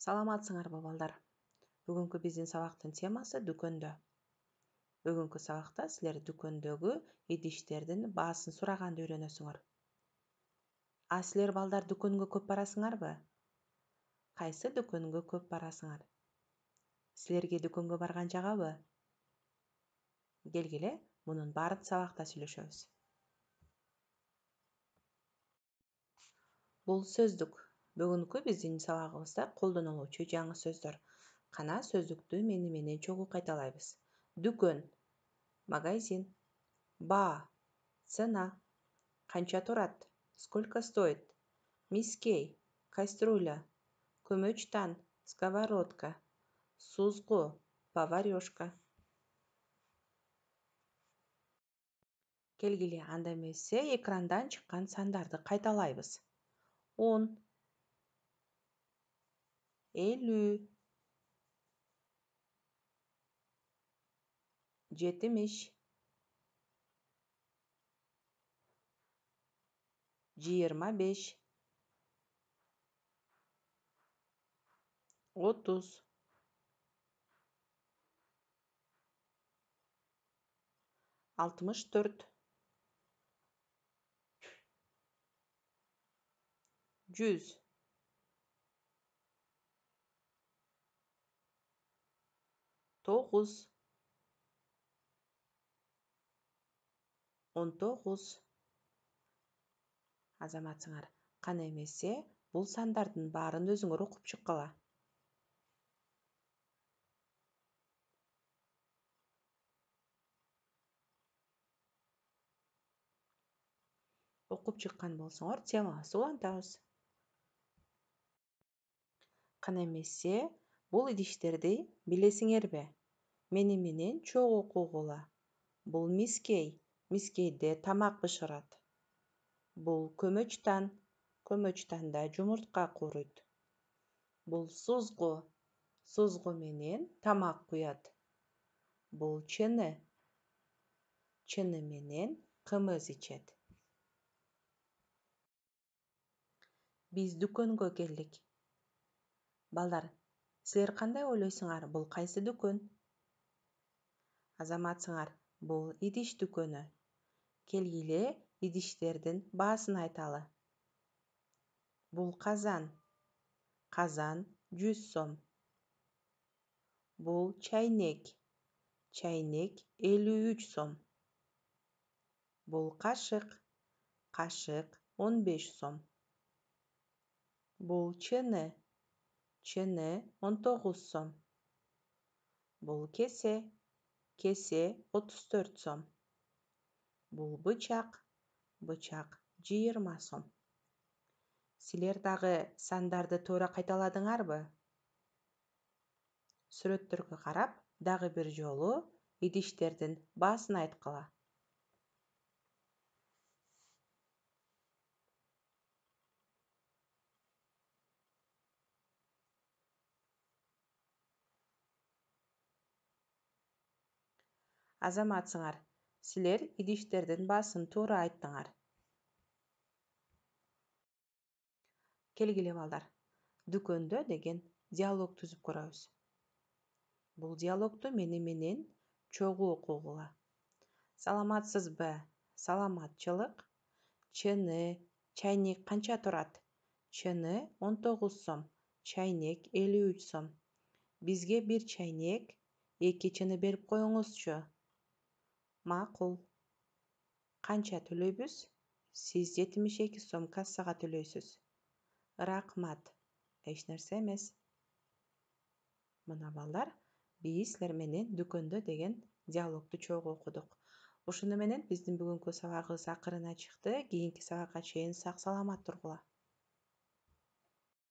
Саламатсыңарбы балдар? Бүгүнкү биздин сабактын темасы дүкөндө. Бүгүнкү сабакта силер дүкөндөгү идиштердин баасын сураганды үйрөнөсүңөр. Силер балдар дүкөнгө көп барасыңарбы? Кайсы дүкөнгө көп барасыңар? Силерге дүкөнгө барган жагабы? Келгиле, мунун баарын сабакта сүйлөшөбүз. Бул сөздүк. Бүгүнкү биздин сабагыбызда колдонулуучу жаңы сөздөр. Кана сөздүктү менен чогуу кайталайбыз. Дүкөн, магазин, баа, цена, канча турат, сколько стоит, мискей, кастрюля, көмөчтан, сковородка, сузгу, поварёшка. Келгиле, анда эмесе экрандан чыккан сандарды кайталайбыз. 10, 50, 70, 25, 30, 64, 100, 9, 19. Азаматсыңар, кана эмесе бул сандардын баарын өзүңөр окуп чыккыла. Окуп чыккан болсоңор, темабызды улантабыз. Кана эмесе бул идиштерди билесиңерби? Менен чогуу окугула. Бул мискей, мискейде тамак бышырат. Бул көмөчтан, көмөчтанда жумуртка кууруйт. Бул сузгу, сузгу менен тамак куят. Бул чыны, чыны менен кымыз ичет. Биз дүкөнгө келдик. Балдар, силер кандай ойлойсуңар, бул кайсы дүкөн? Азаматсыңар, бул идиш дүкөнү. Келгиле, идиштердин баасын айталы. Бул казан. Казан 100 сом. Бул чайнек. Чайнек 53 сом. Бул кашык. Кашык 15 сом. Бул чыны. Чыны 19 сом. Бул кесе. Кесе 34 сом. Бул бычак. Бычак 20 сом. Силер дагы сандарды туура кайталадыңарбы? Сүрөттөргө карап, дагы бир жолу идиштердин баасын айткыла. Азаматсыңар, силер идиштердин баасын туура айттыңар. Келгиле балдар, дүкөндө деген диалог түзүп көрөбүз. Бул диалогду менен чогуу окугула. Саламатсызбы? Саламатчылык. Чыны, чайнек канча турат? Чыны 19 сом, чайнек 53 сом. Бизге бир чайнек, 2 чыны берип коюңузчу. Макул. Канча төлөйбүз? Сиз 72 сом кассага төлөйсүз. Рахмат. Эч нерсе эмес. Мына балдар, биз силер менен дүкөндө деген диалогду чогуу окудук. Ушуну менен биздин бүгүнкү сабагыбыз акырына чыкты. Кийинки сабакка чейин сак саламат тургула.